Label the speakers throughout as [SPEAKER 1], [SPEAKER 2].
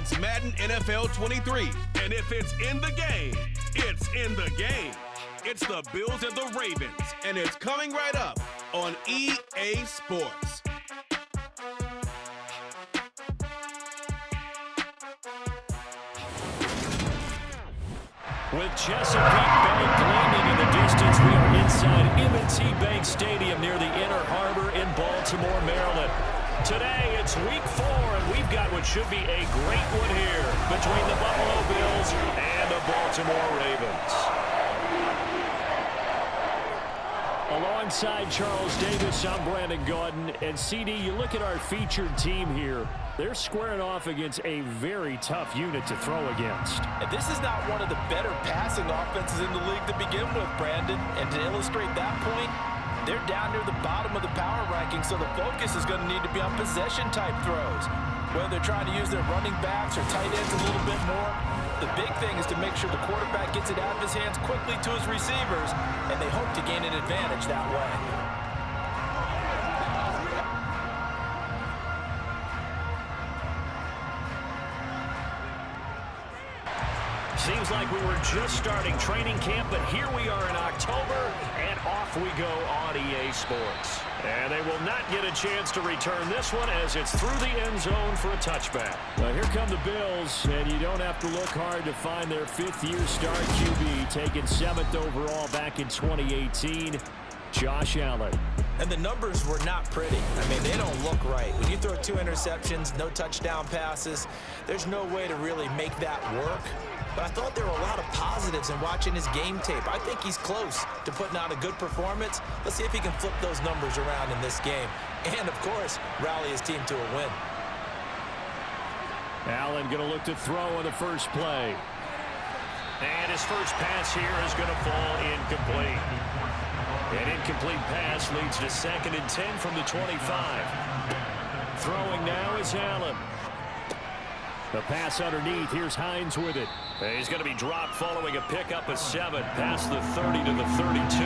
[SPEAKER 1] It's Madden NFL 23, and if it's in the game, it's in the game. It's the Bills and the Ravens, and it's coming right up on EA Sports.
[SPEAKER 2] With Chesapeake Bay gleaming in the distance, we are inside M&T Bank Stadium near the Inner Harbor in Baltimore, Maryland. Today, it's week 4, and we've got what should be a great one here between the Buffalo Bills and the Baltimore Ravens. Alongside Charles Davis, I'm Brandon Gaudin. And CD, you look at our featured team here. They're squaring off against a very tough unit to throw against.
[SPEAKER 3] And this is not one of the better passing offenses in the league to begin with, Brandon. And to illustrate that point, they're down near the bottom of the power ranking, so the focus is going to need to be on possession-type throws. Whether they're trying to use their running backs or tight ends a little bit more, the big thing is to make sure the quarterback gets it out of his hands quickly to his receivers, and they hope to gain an advantage that way.
[SPEAKER 2] Seems like we were just starting training camp, but here we are in October, and off we go on EA Sports. And they will not get a chance to return this one as it's through the end zone for a touchback. Well, here come the Bills, and you don't have to look hard to find their fifth-year star QB, taken 7th overall back in 2018, Josh Allen.
[SPEAKER 3] And the numbers were not pretty. I mean, they don't look right. When you throw 2 interceptions, no touchdown passes, there's no way to really make that work. But I thought there were a lot of positives in watching his game tape. I think he's close to putting out a good performance. Let's see if he can flip those numbers around in this game. And, of course, rally his team to a win.
[SPEAKER 2] Allen going to look to throw on the first play. And his first pass here is going to fall incomplete. An incomplete pass leads to 2nd and 10 from the 25. Throwing now is Allen. The pass underneath. Here's Hines with it. He's going to be dropped following a pickup of 7 past the 30 to the 32.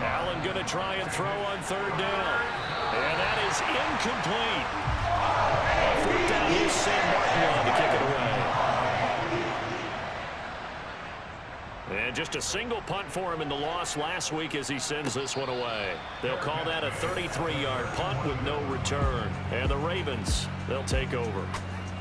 [SPEAKER 2] Allen going to try and throw on 3rd down. And that is incomplete. 4th down, here's Sam Martin on to kick it away. And just a single punt for him in the loss last week as he sends this one away. They'll call that a 33-yard punt with no return. And the Ravens, they'll take over.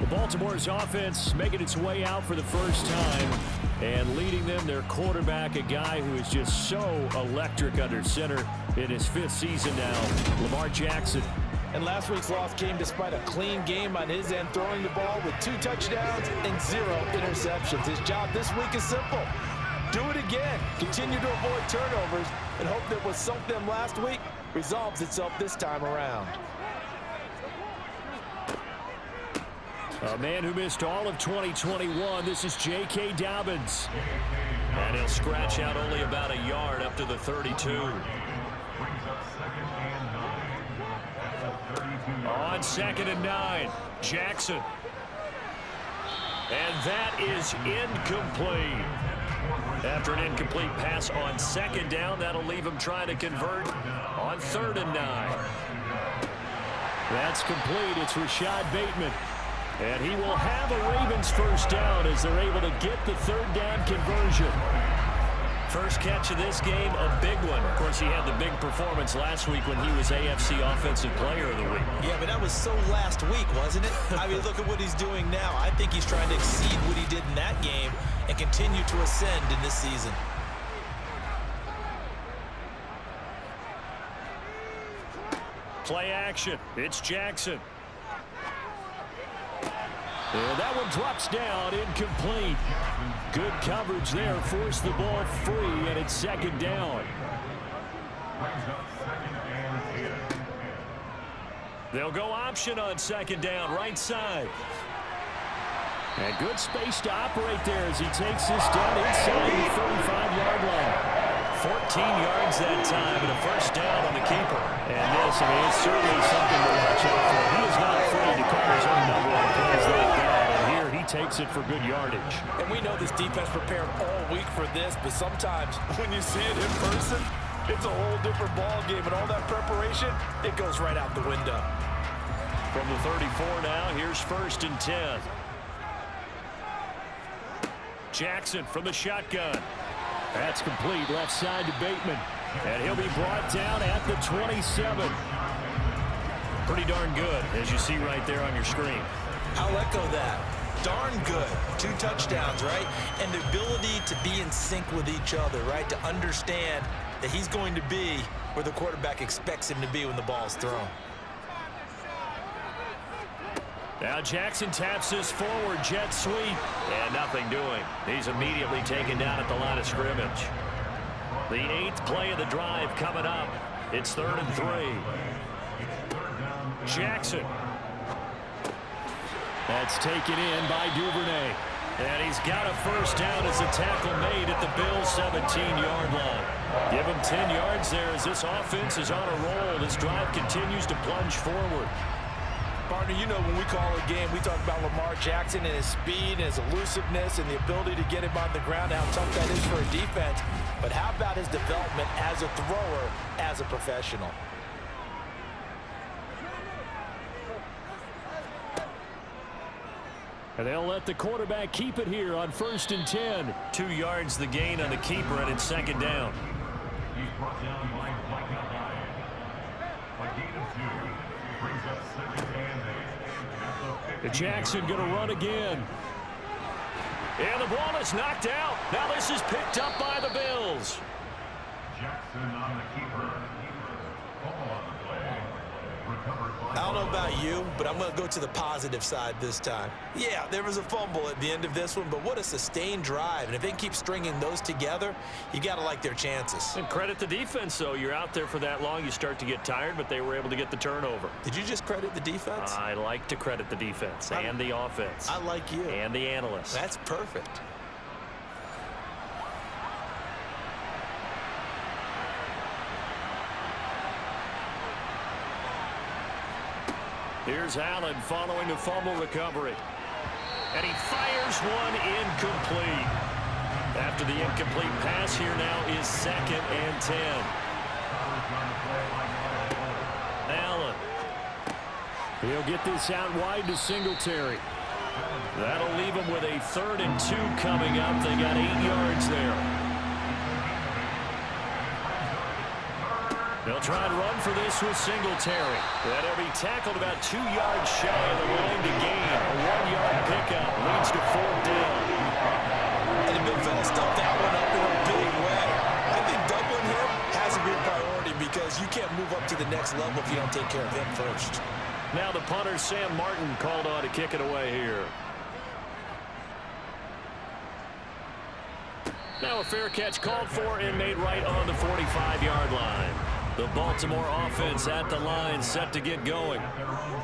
[SPEAKER 2] The Baltimore's offense making its way out for the first time. And leading them, their quarterback, a guy who is just so electric under center in his 5th season now, Lamar Jackson.
[SPEAKER 3] And last week's loss came despite a clean game on his end, throwing the ball with 2 touchdowns and 0 interceptions. His job this week is simple. Do it again. Continue to avoid turnovers and hope that what sunk them last week resolves itself this time around.
[SPEAKER 2] A man who missed all of 2021. This is J.K. Dobbins. And he'll scratch out only about a yard up to the 32. On 2nd and 9, Jackson. And that is incomplete. After an incomplete pass on 2nd down, that'll leave him trying to convert on 3rd and 9. That's complete. It's Rashad Bateman. And he will have a Ravens first down as they're able to get the 3rd down conversion. First catch of this game, a big one. Of course, he had the big performance last week when he was AFC Offensive Player of the Week.
[SPEAKER 3] Yeah, but that was so last week, wasn't it? I mean, look at what he's doing now. I think he's trying to exceed what he did in that game and continue to ascend in this season.
[SPEAKER 2] Play action. It's Jackson. And that one drops down, incomplete. Good coverage there, forced the ball free, and it's 2nd down. They'll go option on 2nd down, right side. And good space to operate there as he takes this down inside the 35-yard line. 14 yards that time and a first down on the keeper. And this, I mean, it's certainly something to watch out for. He is not afraid to cover his own number on plays like that. And here he takes it for good yardage.
[SPEAKER 3] And we know this defense prepared all week for this, but sometimes when you see it in person, it's a whole different ball game. And all that preparation, it goes right out the window.
[SPEAKER 2] From the 34 now, here's 1st and 10. Jackson from the shotgun. That's complete left side to Bateman. And he'll be brought down at the 27. Pretty darn good, as you see right there on your screen.
[SPEAKER 3] I'll echo that. Darn good. 2 touchdowns, right? And the ability to be in sync with each other, right? To understand that he's going to be where the quarterback expects him to be when the ball's thrown.
[SPEAKER 2] Now Jackson taps this forward jet sweep. And nothing doing. He's immediately taken down at the line of scrimmage. The 8th play of the drive coming up. It's 3rd and 3. Jackson. That's taken in by Duvernay. And he's got a 1st down as a tackle made at the Bills' 17-yard line. Give him 10 yards there as this offense is on a roll. This drive continues to plunge forward.
[SPEAKER 3] Partner, you know when we call a game, we talk about Lamar Jackson and his speed and his elusiveness and the ability to get him on the ground, how tough that is for a defense. But how about his development as a thrower, as a professional?
[SPEAKER 2] And they'll let the quarterback keep it here on 1st and 10. 2 yards the gain on the keeper, and it's 2nd down.
[SPEAKER 4] He's brought down by Ryan. A gain of 2 brings up 2nd and 8.
[SPEAKER 2] Jackson going to run again. And the ball is knocked out. Now this is picked up by the Bills.
[SPEAKER 4] Jackson on the keeper. Ball on the play. Recovered by
[SPEAKER 3] I don't know about you, but I'm going to go to the positive side this time. Yeah, there was a fumble at the end of this one, but what a sustained drive. And if they can keep stringing those together, you got to like their chances.
[SPEAKER 2] And credit the defense, though. You're out there for that long, you start to get tired, but they were able to get the turnover.
[SPEAKER 3] Did you just credit the defense?
[SPEAKER 2] I like to credit the defense and the offense.
[SPEAKER 3] I like you.
[SPEAKER 2] And the analysts.
[SPEAKER 3] That's perfect.
[SPEAKER 2] Here's Allen following the fumble recovery. And he fires one incomplete. After the incomplete pass, here now is 2nd and 10. Allen. He'll get this out wide to Singletary. That'll leave him with a 3rd and 2 coming up. They got 8 yards there. They'll try and run for this with Singletary. That'll be tackled about 2 yards shy of the line to gain. A 1-yard pickup leads to 4th down.
[SPEAKER 3] And the big fella stuffed that one up in a big way. I think doubling him has to be a priority because you can't move up to the next level if you don't take care of him first.
[SPEAKER 2] Now the punter, Sam Martin, called on to kick it away here. Now a fair catch called for and made right on the 45-yard line. The Baltimore offense at the line set to get going.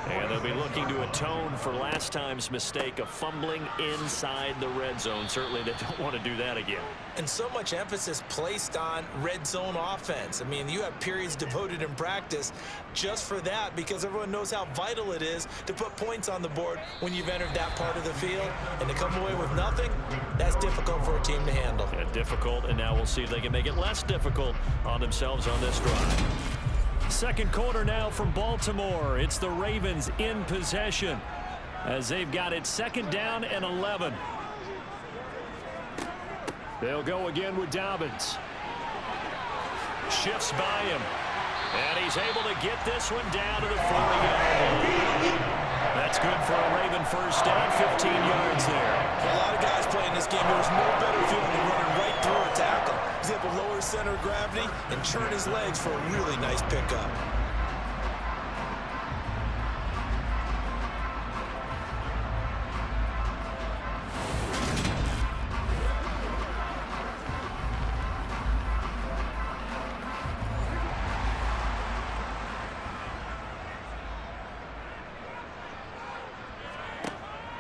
[SPEAKER 2] And they'll be looking to atone for last time's mistake of fumbling inside the red zone. Certainly they don't want to do that again.
[SPEAKER 3] And so much emphasis placed on red zone offense. I mean, you have periods devoted in practice just for that because everyone knows how vital it is to put points on the board when you've entered that part of the field. And to come away with nothing, that's difficult for a team to handle.
[SPEAKER 2] Yeah, difficult, and now we'll see if they can make it less difficult on themselves on this drive. 2nd quarter now from Baltimore. It's the Ravens in possession as they've got it 2nd down and 11. They'll go again with Dobbins. Shifts by him. And he's able to get this one down to the 40-yard line. That's good for a Raven 1st down, 15 yards there.
[SPEAKER 3] For a lot of guys playing this game, there was no better feeling than running right through a tackle. He's able to lower his center of gravity and churn his legs for a really nice pickup.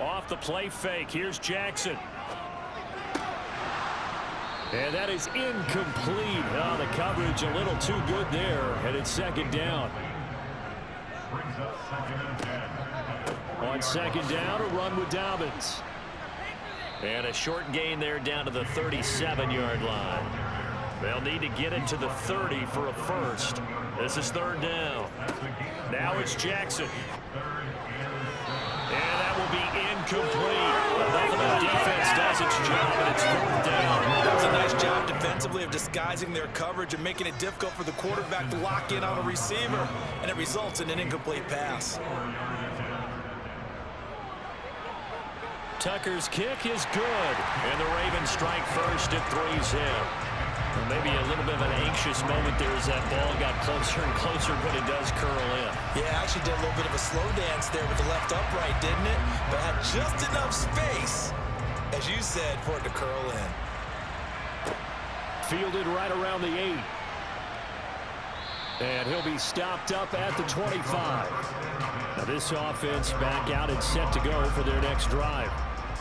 [SPEAKER 2] Off the play fake, here's Jackson. And that is incomplete. Oh, the coverage a little too good there, and it's 2nd down.
[SPEAKER 4] brings up 2nd and 10.
[SPEAKER 2] On 2nd down, a run with Dobbins. And a short gain there down to the 37-yard line. They'll need to get it to the 30 for a first. This is third down. Now it's Jackson. And that will be incomplete. Enough of the defense does its job, and it's fourth down.
[SPEAKER 3] That was a nice job defensively of disguising their coverage and making it difficult for the quarterback to lock in on a receiver, and it results in an incomplete pass.
[SPEAKER 2] Tucker's kick is good, and the Ravens strike first at 3-zip. Maybe a little bit of an anxious moment there as that ball got closer and closer, but it does curl in.
[SPEAKER 3] Yeah, actually did a little bit of a slow dance there with the left upright, didn't it? But had just enough space, as you said, for it to curl in.
[SPEAKER 2] Fielded right around the 8. And he'll be stopped up at the 25. Now this offense back out and set to go for their next drive.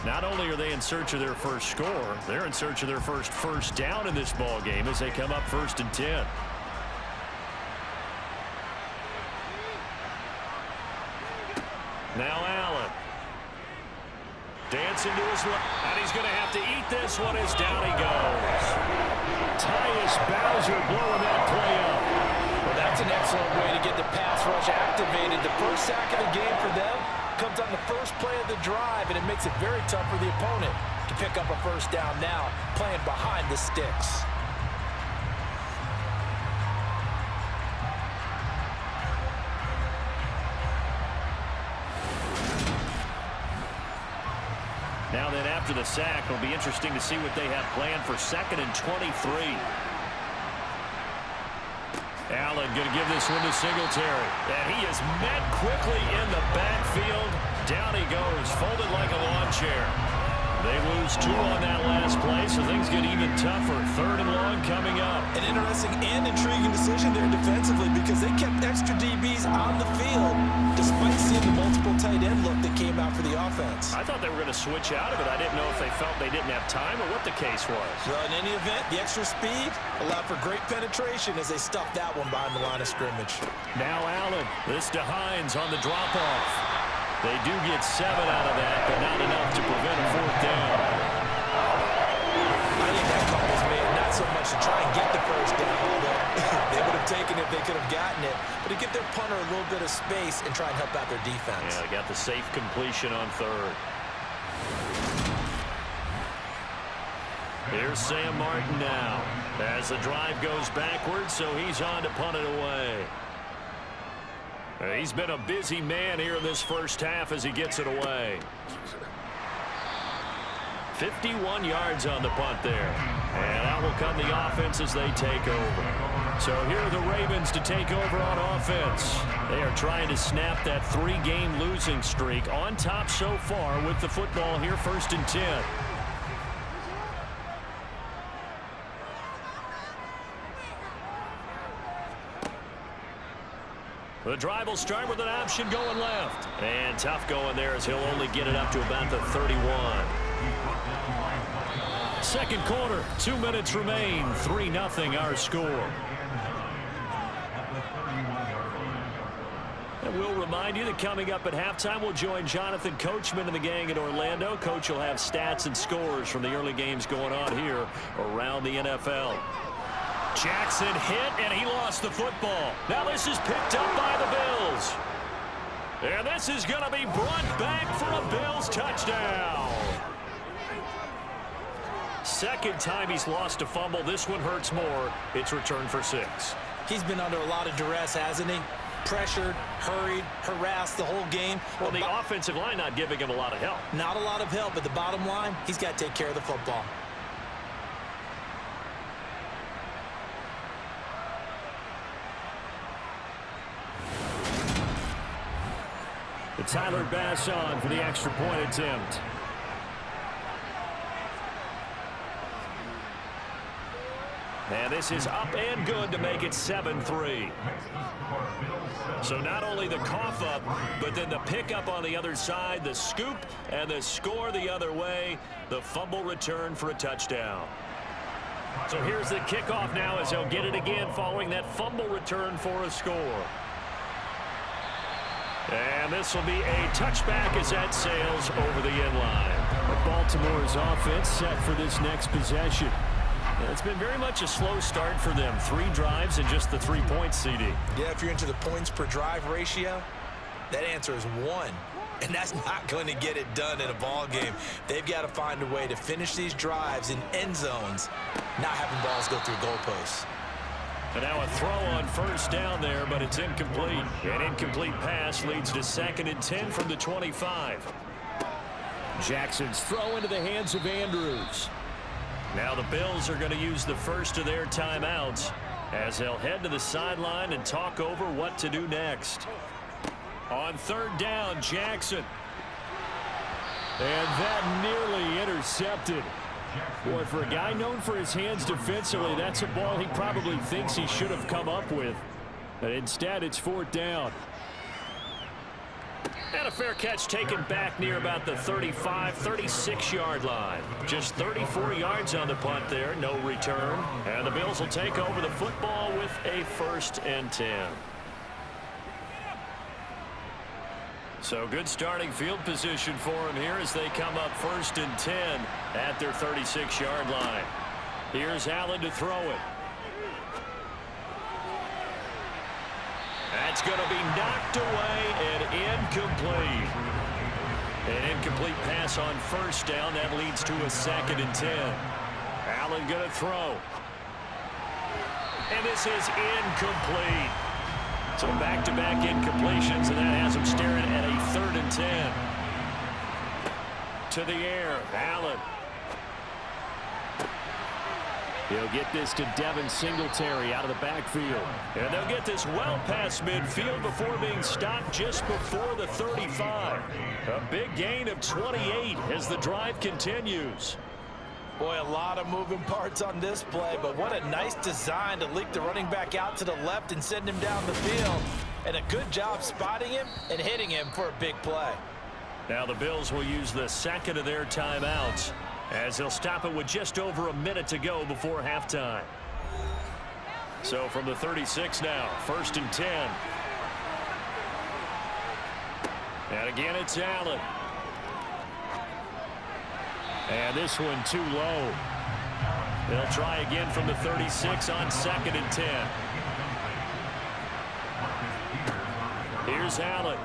[SPEAKER 2] Not only are they in search of their first score, they're in search of their first down in this ball game as they come up 1st and 10. Now Allen. Dancing to his left, and he's going to have to eat this one as down he goes. Tyus Bowser blowing that play up.
[SPEAKER 3] Well, that's an excellent way to get the pass rush activated. The first sack of the game for them comes on the first play of the drive, and it makes it very tough for the opponent to pick up a first down now, playing behind the sticks.
[SPEAKER 2] Now then, after the sack, it'll be interesting to see what they have planned for 2nd and 23. Allen going to give this one to Singletary. And he is met quickly in the backfield. Down he goes, folded like a lawn chair. They lose 2 on that last play, so things get even tougher. 3rd and long coming up.
[SPEAKER 3] An interesting and intriguing decision there defensively because they kept extra DBs on the field despite seeing the multiple tight end look that came out for the offense.
[SPEAKER 2] I thought they were going to switch out of it. I didn't know if they felt they didn't have time or what the case was.
[SPEAKER 3] Well, in any event, the extra speed allowed for great penetration as they stuffed that one behind the line of scrimmage.
[SPEAKER 2] Now Allen. This to Hines on the drop-off. They do get 7 out of that, but not enough to prevent a 4th down.
[SPEAKER 3] I think that call was made not so much to try and get the first down, although they would have taken it if they could have gotten it, but to give their punter a little bit of space and try and help out their defense.
[SPEAKER 2] Yeah, they got the safe completion on 3rd. Here's Sam Martin now as the drive goes backwards, so he's on to punt it away. He's been a busy man here in this first half as he gets it away. 51 yards on the punt there. And out will come the offense as they take over. So here are the Ravens to take over on offense. They are trying to snap that 3-game losing streak on top so far with the football here 1st and 10. The drive will start with an option going left. And tough going there as he'll only get it up to about the 31. 2nd quarter, 2 minutes remain. 3-0 our score. And we'll remind you that coming up at halftime, we'll join Jonathan Coachman and the gang in Orlando. Coach will have stats and scores from the early games going on here around the NFL. Jackson hit, and he lost the football. Now this is picked up by the Bills. And this is going to be brought back for a Bills touchdown. 2nd time he's lost a fumble. This one hurts more. It's returned for 6.
[SPEAKER 3] He's been under a lot of duress, hasn't he? Pressured, hurried, harassed the whole game.
[SPEAKER 2] Well, the offensive line not giving him a lot of help.
[SPEAKER 3] Not a lot of help, but the bottom line, he's got to take care of the football.
[SPEAKER 2] Tyler Bass on for the extra point attempt. And this is up and good to make it 7-3. So not only the cough up, but then the pickup on the other side, the scoop, and the score the other way. The fumble return for a touchdown. So here's the kickoff now as they'll get it again following that fumble return for a score. And this will be a touchback as that sails over the end line. Baltimore's offense set for this next possession. Yeah, it's been very much a slow start for them. 3 drives and just the 3 points, CD.
[SPEAKER 3] Yeah, if you're into the points per drive ratio, that answer is 1. And that's not going to get it done in a ball game. They've got to find a way to finish these drives in end zones, not having balls go through goalposts.
[SPEAKER 2] And now a throw on first down there, but it's incomplete. An incomplete pass leads to 2nd and 10 from the 25.
[SPEAKER 5] Jackson's throw into the hands of Andrews.
[SPEAKER 2] Now the Bills are going to use the first of their timeouts as they'll head to the sideline and talk over what to do next. On 3rd down, Jackson. And that nearly intercepted. Boy, for a guy known for his hands defensively, that's a ball he probably thinks he should have come up with. But instead, it's 4th down. And a fair catch taken back near about the 35, 36-yard line. Just 34 yards on the punt there, no return. And the Bills will take over the football with a 1st and 10. So good starting field position for them here as they come up 1st and 10 at their 36-yard line. Here's Allen to throw it. That's going to be knocked away and incomplete. An incomplete pass on 1st down. That leads to a 2nd and 10. Allen going to throw. And this is incomplete. So back-to-back incompletions, and that has him staring at a 3rd and 10. To the air, Allen.
[SPEAKER 5] He'll get this to Devin Singletary out of the backfield.
[SPEAKER 2] And they'll get this well past midfield before being stopped just before the 35. A big gain of 28 as the drive continues.
[SPEAKER 3] Boy, a lot of moving parts on this play, but what a nice design to leak the running back out to the left and send him down the field. And a good job spotting him and hitting him for a big play.
[SPEAKER 2] Now the Bills will use the 2nd of their timeouts as they'll stop it with just over a minute to go before halftime. So from the 36 now, 1st and 10. And again, it's Allen. And this one too low. They'll try again from the 36 on 2nd and 10. Here's Allen.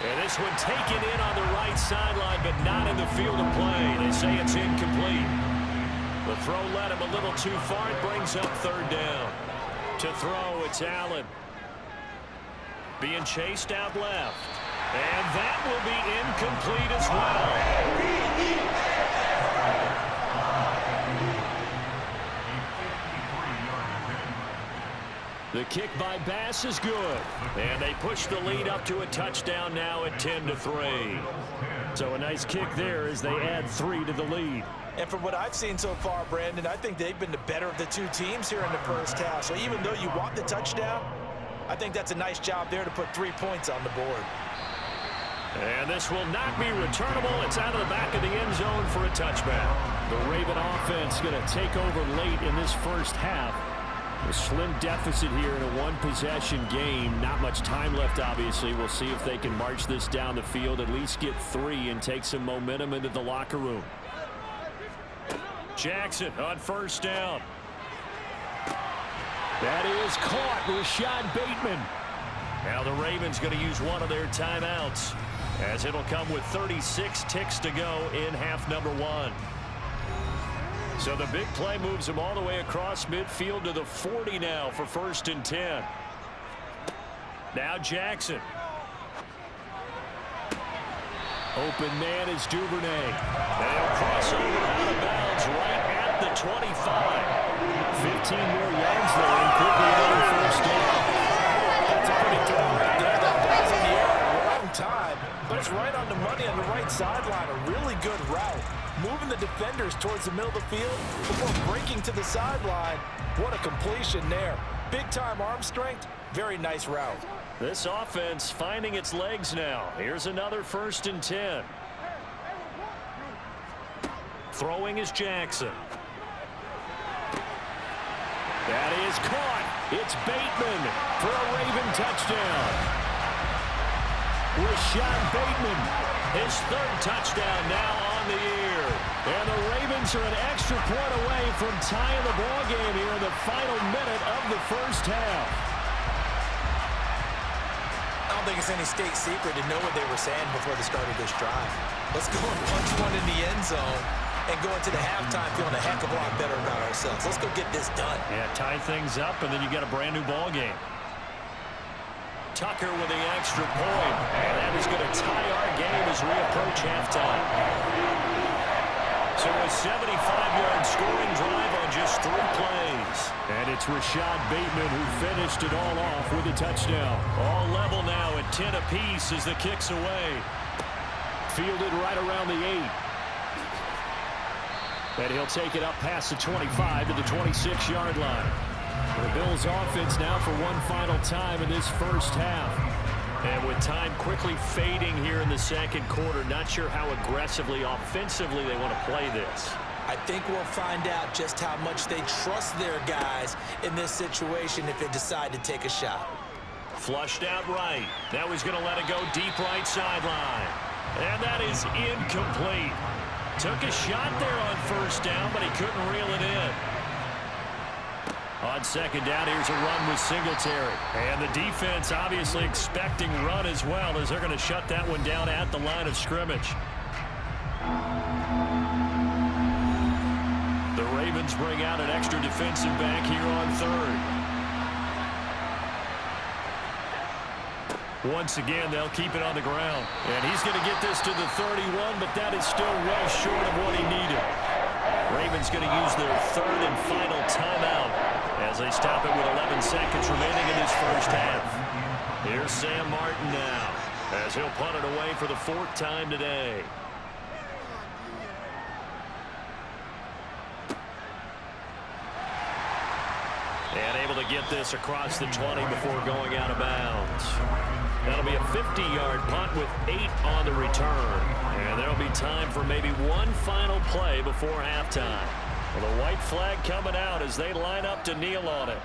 [SPEAKER 2] And this one taken in on the right sideline, but not in the field of play. They say it's incomplete. The throw led him a little too far. It brings up 3rd down. To throw, it's Allen. Being chased out left. And that will be incomplete as well.
[SPEAKER 5] The kick by Bass is good.
[SPEAKER 2] And they push the lead up to a touchdown now at 10-3.
[SPEAKER 5] So a nice kick there as they add 3 to the lead.
[SPEAKER 3] And from what I've seen so far, Brandon, I think they've been the better of the 2 teams here in the first half. So even though you want the touchdown, I think that's a nice job there to put 3 points on the board.
[SPEAKER 2] And this will not be returnable. It's out of the back of the end zone for a touchback.
[SPEAKER 5] The Raven offense going to take over late in this first half. A slim deficit here in a one-possession game. Not much time left, obviously. We'll see if they can march this down the field, at least get 3 and take some momentum into the locker room.
[SPEAKER 2] Jackson on 1st down.
[SPEAKER 5] That is caught. Rashad Bateman.
[SPEAKER 2] Now the Ravens going to use one of their timeouts, as it'll come with 36 ticks to go in half number 1. So the big play moves them all the way across midfield to the 40 now for 1st and 10. Now Jackson.
[SPEAKER 5] Open man is Duvernay.
[SPEAKER 2] And he'll cross over out of bounds right at the 25.
[SPEAKER 5] 15 more yards there and quickly another 1st down.
[SPEAKER 3] That's a pretty throw right there. That ball's in the air at the wrong time, but it's right on the money on the right sideline. A really good route. Moving the defenders towards the middle of the field before breaking to the sideline. What a completion there. Big-time arm strength. Very nice route.
[SPEAKER 2] This offense finding its legs now. Here's another 1st and 10. Throwing is Jackson.
[SPEAKER 5] That is caught. It's Bateman for a Raven touchdown. Rashad Bateman.
[SPEAKER 2] His 3rd touchdown now on the year. And the
[SPEAKER 5] Ravens are an extra point away from tying the ball game here in the final minute of the first half.
[SPEAKER 3] I don't think it's any state secret to know what they were saying before the start of this drive. Let's go and punch one in the end zone and go into the halftime feeling a heck of a lot better about ourselves. Let's go get this done.
[SPEAKER 5] Yeah, tie things up, and then you get a brand new ball game. Tucker with the extra point, and that is going to tie our game as we approach halftime. So a 75-yard scoring drive on just 3 plays. And it's Rashad Bateman who finished it all off with a touchdown. All level now at 10 apiece as the kick's away. Fielded right around the 8. And he'll take it up past the 25 to the 26-yard line. The Bills offense now for one final time in this first half. And with time quickly fading here in the second quarter, not sure how aggressively, offensively they want to play this.
[SPEAKER 3] I think we'll find out just how much they trust their guys in this situation if they decide to take a shot.
[SPEAKER 2] Flushed out right. Now he's going to let it go deep right sideline. And that is incomplete. Took a shot there on first down, but he couldn't reel it in. On second down, here's a run with Singletary. And the defense obviously expecting run as well, as they're going to shut that one down at the line of scrimmage. The Ravens bring out an extra defensive back here on third. Once again, they'll keep it on the ground. And he's going to get this to the 31, but that is still well short of what he needed. Ravens going to use their third and final timeout as they stop it with 11 seconds remaining in this first half. Here's Sam Martin now as he'll punt it away for the 4th time today. And able to get this across the 20 before going out of bounds. That'll be a 50-yard punt with 8 on the return. And there'll be time for maybe one final play before halftime. Well, the white flag coming out as they line up to kneel on it.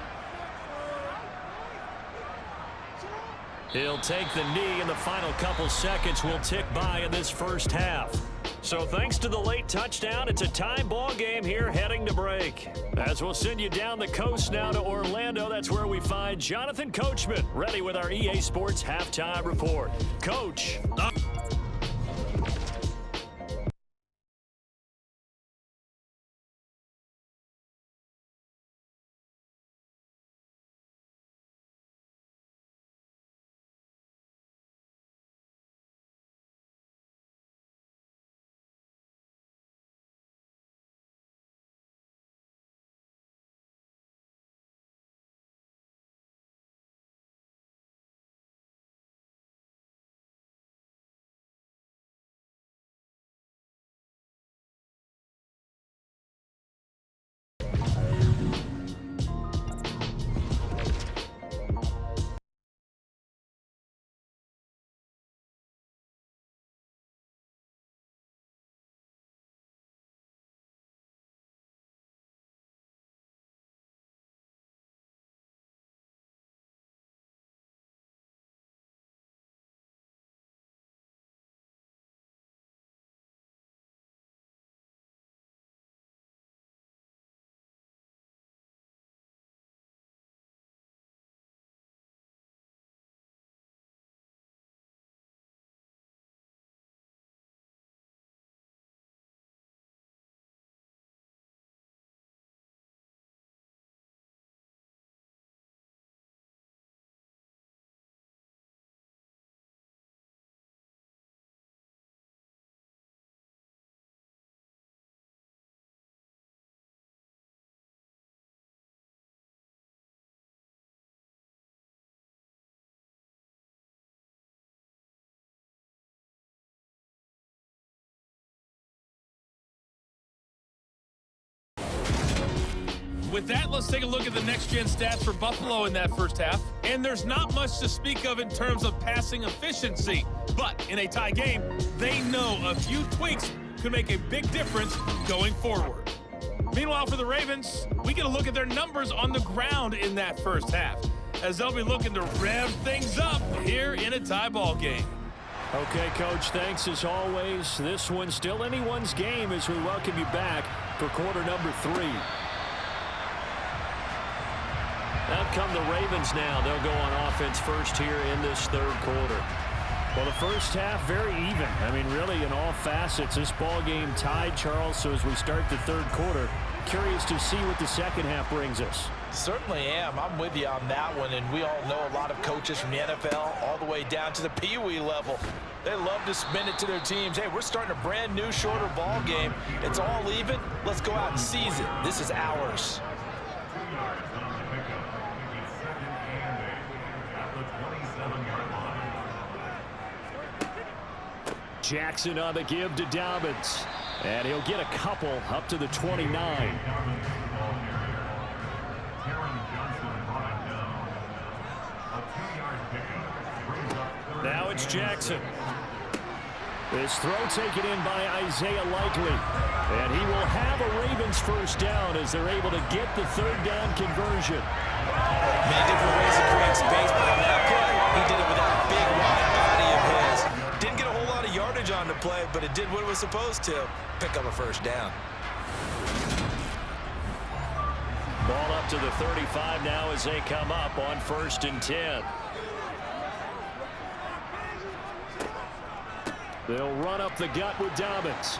[SPEAKER 2] He'll take the knee, and the final couple seconds will tick by in this first half. So thanks to the late touchdown, it's a tie ball game here heading to break. As we'll send you down the coast now to Orlando, that's where we find Jonathan Coachman, ready with our EA Sports Halftime Report. Coach.
[SPEAKER 6] With that, let's take a look at the next-gen stats for Buffalo in that first half. And there's not much to speak of in terms of passing efficiency. But in a tie game, they know a few tweaks could make a big difference going forward. Meanwhile, for the Ravens, we get a look at their numbers on the ground in that first half, as they'll be looking to rev things up here in a tie ball game.
[SPEAKER 5] Okay, Coach, thanks as always. This one's still anyone's game as we welcome you back. for quarter number 3.
[SPEAKER 2] Out come the Ravens now. They'll go on offense first here in this third quarter.
[SPEAKER 5] Well, the first half, very even. I mean, really, in all facets, this ball game tied, Charles. So as we start the third quarter, curious to see what the second half brings us.
[SPEAKER 3] Certainly am. I'm with you on that one, and we all know a lot of coaches from the NFL all the way down to the Pee-wee level. They love to spin it to their teams. Hey, we're starting a brand new, shorter ball game. It's all even. Let's go out and seize it. This is ours.
[SPEAKER 5] Jackson on the give to Dobbins. And he'll get a couple up to the 29. Now it's Jackson. This throw taken in by Isaiah Likely. And he will have a Ravens first down as they're able to get the third down conversion.
[SPEAKER 3] Many different ways to create space, but on that play, he did it with that big wide body of his. Didn't get a whole lot of yardage on the play, but it did what it was supposed to. Pick up a first down.
[SPEAKER 2] Ball up to the 35 now as they come up on 1st and 10.
[SPEAKER 5] They'll run up the gut with Dobbins.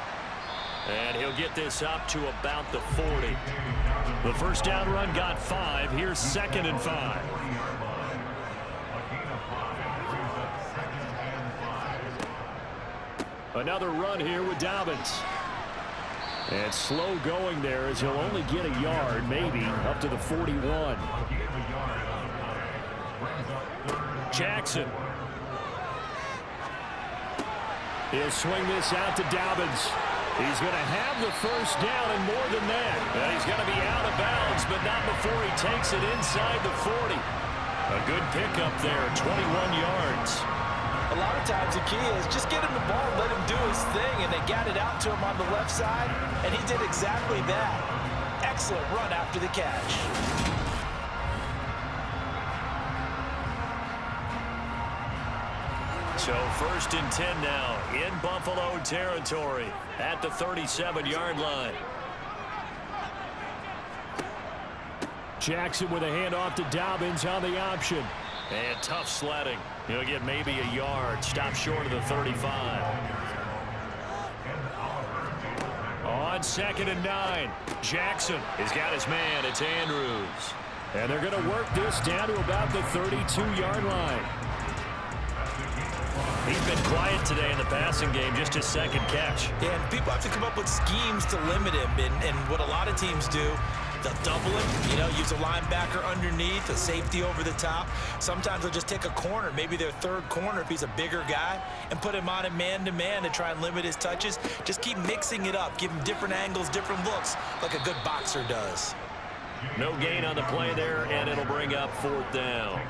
[SPEAKER 2] And he'll get this up to about the 40.
[SPEAKER 5] The first down run got 5. Here's 2nd and 5. Another run here with Dobbins. And slow going there as he'll only get a yard, maybe, up to the 41. Jackson. He'll swing this out to Dobbins. He's going to have the first down and more than that. And he's going to be out of bounds, but not before he takes it inside the 40. A good pickup there, 21 yards.
[SPEAKER 3] A lot of times the key is just get him the ball, let him do his thing, and they got it out to him on the left side, and he did exactly that. Excellent run after the catch.
[SPEAKER 2] So 1st and 10 now in Buffalo territory at the 37-yard line.
[SPEAKER 5] Jackson with a handoff to Dobbins on the option.
[SPEAKER 2] And tough sledding. He'll get maybe a yard. Stop short of the 35.
[SPEAKER 5] On 2nd and 9. Jackson has got his man. It's Andrews. And they're going to work this down to about the 32-yard line.
[SPEAKER 2] He's been quiet today in the passing game, just his 2nd catch.
[SPEAKER 3] Yeah, and people have to come up with schemes to limit him. And what a lot of teams do, they'll double him, use a linebacker underneath, a safety over the top. Sometimes they'll just take a corner, maybe their 3rd corner if he's a bigger guy, and put him on him man-to-man to try and limit his touches. Just keep mixing it up, give him different angles, different looks, like a good boxer does.
[SPEAKER 2] No gain on the play there, and it'll bring up 4th down.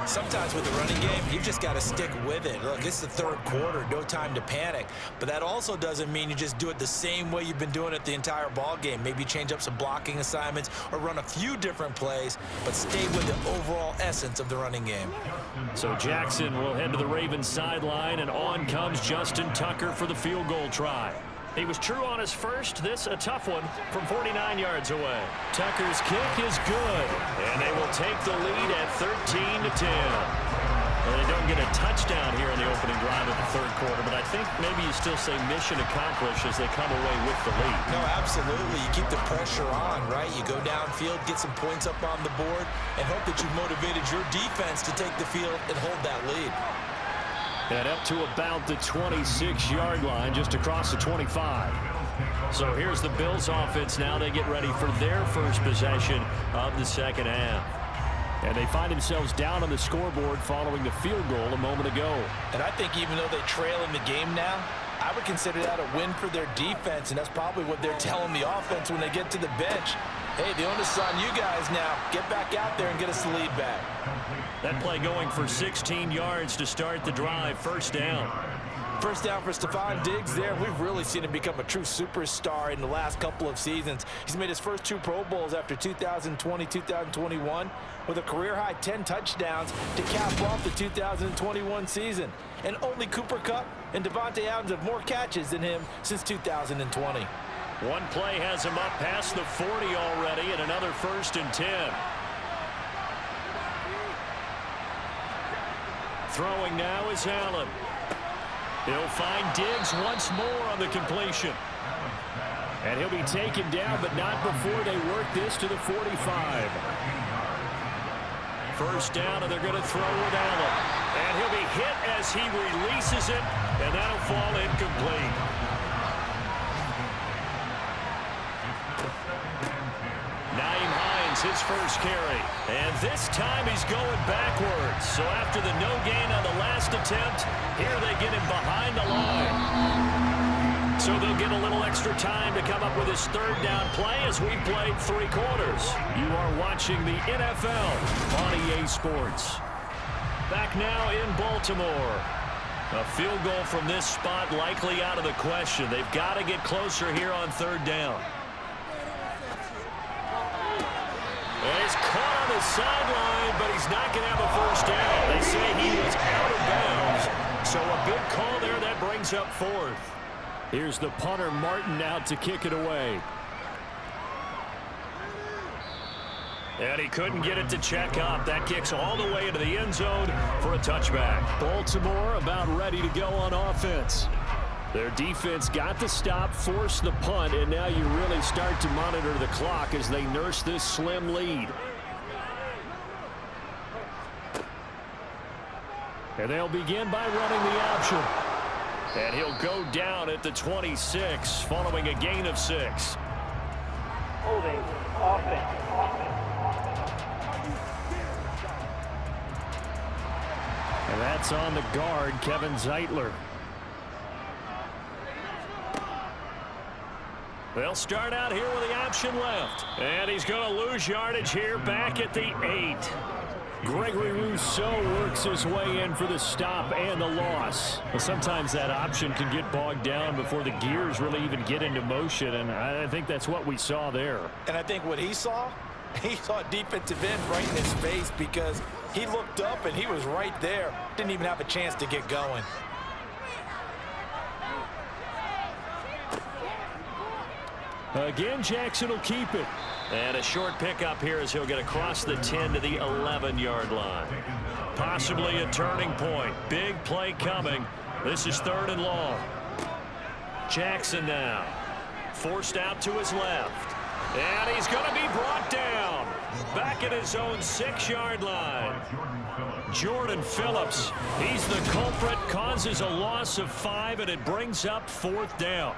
[SPEAKER 3] Sometimes with the running game, you've just got to stick with it. Look, it's the 3rd quarter, no time to panic. But that also doesn't mean you just do it the same way you've been doing it the entire ball game. Maybe change up some blocking assignments or run a few different plays, but stay with the overall essence of the running game.
[SPEAKER 5] So Jackson will head to the Ravens sideline, and on comes Justin Tucker for the field goal try.
[SPEAKER 2] He was true on his first. This a tough one from 49 yards away.
[SPEAKER 5] Tucker's kick is good, and they will take the lead at 13-10.
[SPEAKER 2] Well, they don't get a touchdown here in the opening drive of the 3rd quarter, but I think maybe you still say mission accomplished as they come away with the lead.
[SPEAKER 3] No, absolutely. You keep the pressure on, right? You go downfield, get some points up on the board, and hope that you've motivated your defense to take the field and hold that lead.
[SPEAKER 5] And up to about the 26-yard line, just across the 25.
[SPEAKER 2] So here's the Bills offense now. They get ready for their first possession of the 2nd half.
[SPEAKER 5] And they find themselves down on the scoreboard following the field goal a moment ago.
[SPEAKER 3] And I think even though they trail in the game now, I would consider that a win for their defense, and that's probably what they're telling the offense when they get to the bench. Hey, the onus is on you guys now. Get back out there and get us the lead back.
[SPEAKER 2] That play going for 16 yards to start the drive. 1st down.
[SPEAKER 3] First down for Stephon Diggs there. We've really seen him become a true superstar in the last couple of seasons. He's made his first 2 Pro Bowls after 2020, 2021 with a career-high 10 touchdowns to cap off the 2021 season. And only Cooper Kupp and Devontae Adams have more catches than him since 2020.
[SPEAKER 2] One play has him up past the 40 already, and another 1st and 10. Throwing now is Allen. He'll find Diggs once more on the completion.
[SPEAKER 5] And he'll be taken down, but not before they work this to the 45.
[SPEAKER 2] First down, and they're going to throw with Allen. And he'll be hit as he releases it, and that'll fall incomplete. Naeem Hines, his first carry. And this time he's going backwards. So after the no gain on the last attempt, here they get him behind the line. So they'll get a little extra time to come up with his 3rd down play as we played 3 quarters. You are watching the NFL on EA Sports. Back now in Baltimore. A field goal from this spot likely out of the question. They've got to get closer here on 3rd down. And he's caught on the sideline, but he's not going to have a 1st down. They say he was out of bounds. So a good call there that brings up 4th.
[SPEAKER 5] Here's the punter, Martin, out to kick it away.
[SPEAKER 2] And he couldn't get it to check up. That kicks all the way into the end zone for a touchback.
[SPEAKER 5] Baltimore about ready to go on offense. Their defense got the stop, forced the punt, and now you really start to monitor the clock as they nurse this slim lead. And they'll begin by running the option.
[SPEAKER 2] And he'll go down at the 26 following a gain of 6.
[SPEAKER 7] Holding offense.
[SPEAKER 5] And that's on the guard, Kevin Zeitler.
[SPEAKER 2] They'll start out here with the option left. And he's going to lose yardage here back at the 8.
[SPEAKER 5] Gregory Rousseau works his way in for the stop and the loss. Well, sometimes that option can get bogged down before the gears really even get into motion, and I think that's what we saw there.
[SPEAKER 3] And I think what he saw defensive end right in his face because he looked up and he was right there. Didn't even have a chance to get going.
[SPEAKER 5] Again, Jackson will keep it.
[SPEAKER 2] And a short pickup here as he'll get across the 10 to the 11-yard line. Possibly a turning point. Big play coming. This is 3rd and long. Jackson now. Forced out to his left. And he's going to be brought down. Back at his own 6-yard line. Jordan Phillips. He's the culprit. Causes a loss of 5, and it brings up 4th down.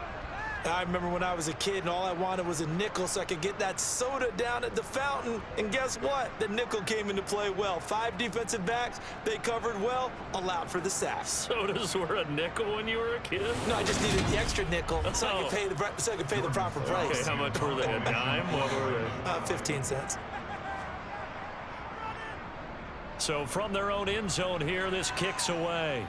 [SPEAKER 3] I remember when I was a kid and all I wanted was a nickel so I could get that soda down at the fountain. And guess what? The nickel came into play well. 5 defensive backs, they covered well, allowed for the sack.
[SPEAKER 2] Sodas were a nickel when you were a kid?
[SPEAKER 3] No, I just needed the extra nickel so I could pay the proper price.
[SPEAKER 2] Okay, how much were they? A dime? What were they?
[SPEAKER 3] 15 cents.
[SPEAKER 2] So from their own end zone here, this kicks away.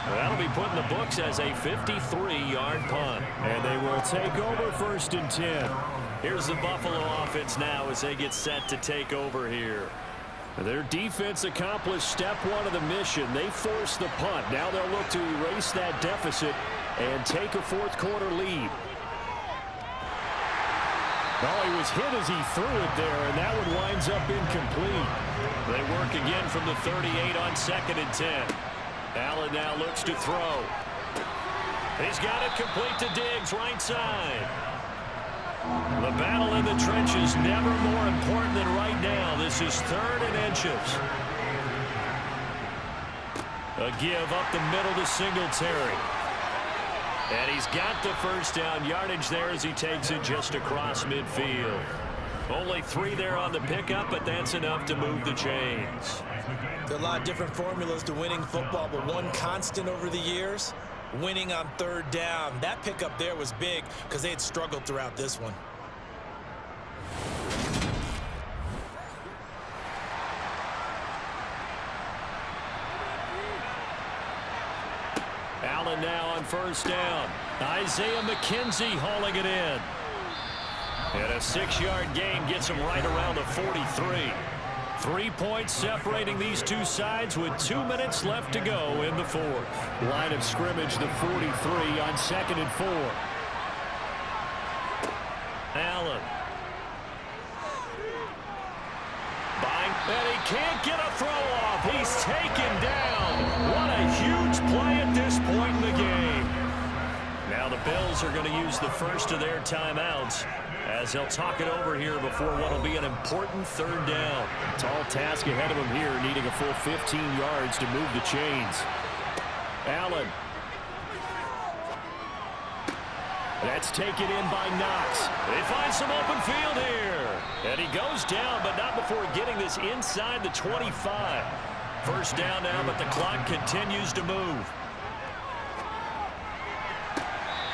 [SPEAKER 2] That'll be put in the books as a 53-yard punt.
[SPEAKER 5] And they will take over 1st and 10.
[SPEAKER 2] Here's the Buffalo offense now as they get set to take over here.
[SPEAKER 5] Their defense accomplished step 1 of the mission. They forced the punt. Now they'll look to erase that deficit and take a 4th quarter lead. Oh, he was hit as he threw it there, and that one winds up incomplete.
[SPEAKER 2] They work again from the 38 on 2nd and 10. Allen now looks to throw. He's got it complete to Diggs, right side. The battle in the trenches never more important than right now. This is 3rd and inches. A give up the middle to Singletary. And he's got the 1st down yardage there as he takes it just across midfield. Only 3 there on the pickup, but that's enough to move the chains.
[SPEAKER 3] There are a lot of different formulas to winning football, but one constant over the years, winning on 3rd down. That pickup there was big because they had struggled throughout this one.
[SPEAKER 2] Allen now on 1st down. Isaiah McKenzie hauling it in. And a 6-yard gain gets him right around the 43. 3 points separating these two sides with 2 minutes left to go in the fourth.
[SPEAKER 5] Line of scrimmage, the 43 on 2nd and 4.
[SPEAKER 2] Allen. And he can't get a throw off. He's taken down. What a huge play at this point in the game. Now the Bills are going to use the first of their timeouts as they'll talk it over here before what will be an important 3rd down.
[SPEAKER 5] Tall task ahead of them here, needing a full 15 yards to move the chains. Allen. That's taken in by Knox.
[SPEAKER 2] They find some open field here. And he goes down, but not before getting this inside the 25. First down now, but the clock continues to move.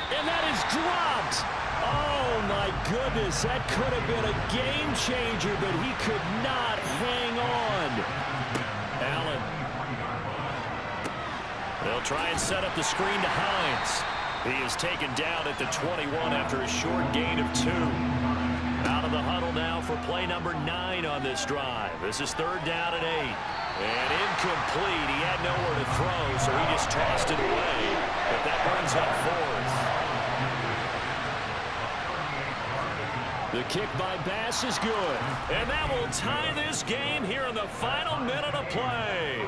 [SPEAKER 5] And that is dropped. Oh, my goodness. That could have been a game changer, but he could not hang on.
[SPEAKER 2] Allen. They'll try and set up the screen to Hines. He is taken down at the 21 after a short gain of 2. Out of the huddle now for play number 9 on this drive. This is 3rd down and 8. And incomplete. He had nowhere to throw, so he just tossed it away. But that brings up 4th.
[SPEAKER 5] The kick by Bass is good.
[SPEAKER 2] And that will tie this game here in the final minute of play.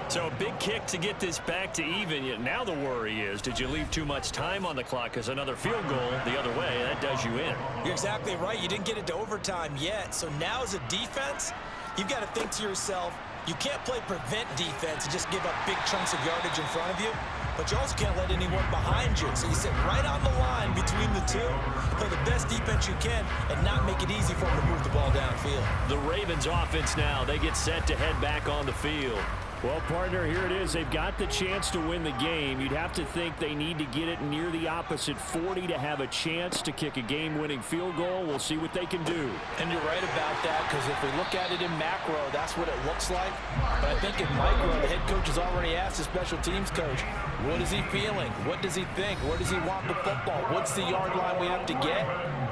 [SPEAKER 2] So a big kick to get this back to even. Yet now the worry is, did you leave too much time on the clock? Because another field goal the other way, that does you in.
[SPEAKER 3] You're exactly right. You didn't get it to overtime yet. So now as a defense, you've got to think to yourself, you can't play prevent defense and just give up big chunks of yardage in front of you. But you also can't let anyone behind you. So you sit right on the line between the two, play the best defense you can, and not make it easy for them to move the ball downfield.
[SPEAKER 2] The Ravens offense now, they get set to head back on the field.
[SPEAKER 5] Well, partner, here it is. They've got the chance to win the game. You'd have to think they need to get it near the opposite 40 to have a chance to kick a game-winning field goal. We'll see what they can do.
[SPEAKER 3] And you're right about that, because if we look at it in macro, that's what it looks like. But I think in micro, the head coach has already asked the special teams coach, what is he feeling? What does he think? Where does he want the football? What's the yard line we have to get?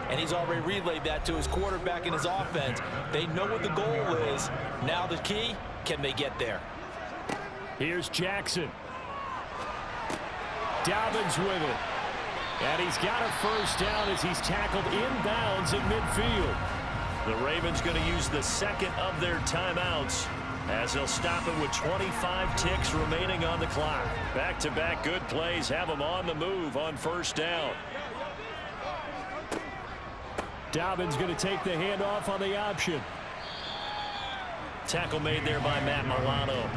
[SPEAKER 3] And he's already relayed that to his quarterback and his offense. They know what the goal is. Now the key, can they get there?
[SPEAKER 5] Here's Jackson. Dobbins with it. And he's got a first down as he's tackled inbounds at midfield.
[SPEAKER 2] The Ravens going to use the second of their timeouts as they'll stop it with 25 ticks remaining on the clock. Back-to-back good plays have them on the move on first down.
[SPEAKER 5] Dobbins going to take the handoff on the option.
[SPEAKER 2] Tackle made there by Matt Milano.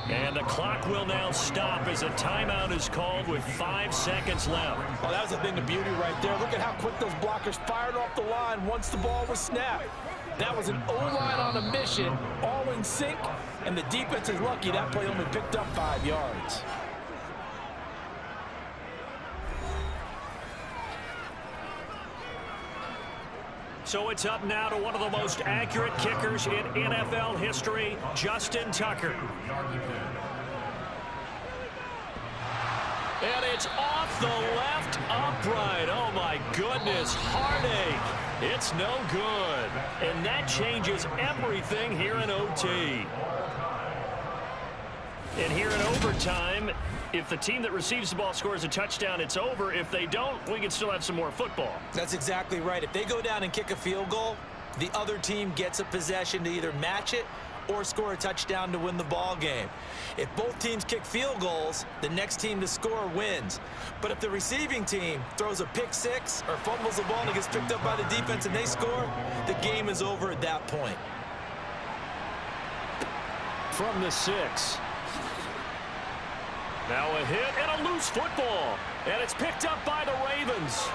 [SPEAKER 2] And the clock will now stop as a timeout is called with 5 seconds left.
[SPEAKER 3] Well, that was a thing of beauty right there. Look at how quick those blockers fired off the line once the ball was snapped. That was an O-line on a mission, all in sync, and the defense is lucky that play only picked up 5 yards.
[SPEAKER 2] So it's up now to one of the most accurate kickers in NFL history, Justin Tucker. And it's off the left upright. Oh, my goodness. Heartache. It's no good. And that changes everything here in OT. And here in overtime, if the team that receives the ball scores a touchdown, it's over. If they don't, we can still have some more football.
[SPEAKER 3] That's exactly right. If they go down and kick a field goal, the other team gets a possession to either match it or score a touchdown to win the ball game. If both teams kick field goals, the next team to score wins. But if the receiving team throws a pick six or fumbles the ball and it gets picked up by the defense and they score, the game is over at that point.
[SPEAKER 5] From the 6.
[SPEAKER 2] Now a hit and a loose football. And it's picked up by the Ravens.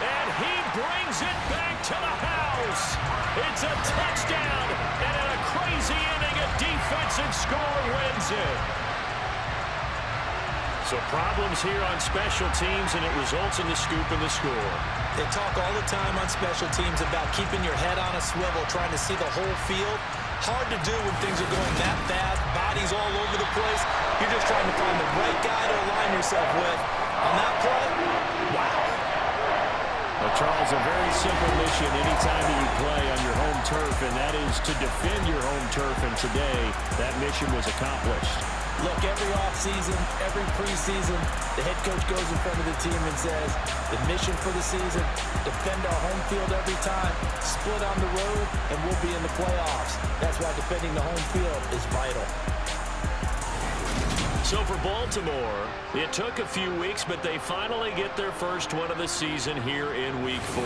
[SPEAKER 2] And he brings it back to the house. It's a touchdown. And in a crazy inning, a defensive score wins it. So problems here on special teams, and it results in the scoop and the score.
[SPEAKER 3] They talk all the time on special teams about keeping your head on a swivel, trying to see the whole field. Hard to do when things are going that fast, bodies all over the place. You're just trying to find the right guy to align yourself with. On that play, wow.
[SPEAKER 2] A
[SPEAKER 5] Charles, a very simple mission anytime that you play on your home turf, and that is to defend your home turf. And today, that mission was accomplished.
[SPEAKER 3] Look, every offseason, every preseason, the head coach goes in front of the team and says, the mission for the season, defend our home field every time, split on the road, and we'll be in the playoffs. That's why defending the home field is vital.
[SPEAKER 2] So for Baltimore, it took a few weeks, but they finally get their first one of the season here in Week 4.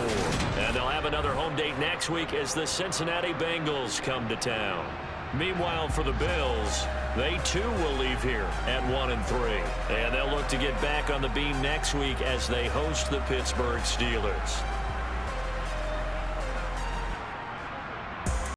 [SPEAKER 2] And they'll have another home date next week as the Cincinnati Bengals come to town. Meanwhile, for the Bills, they too will leave here at 1-3. And they'll look to get back on the beam next week as they host the Pittsburgh Steelers.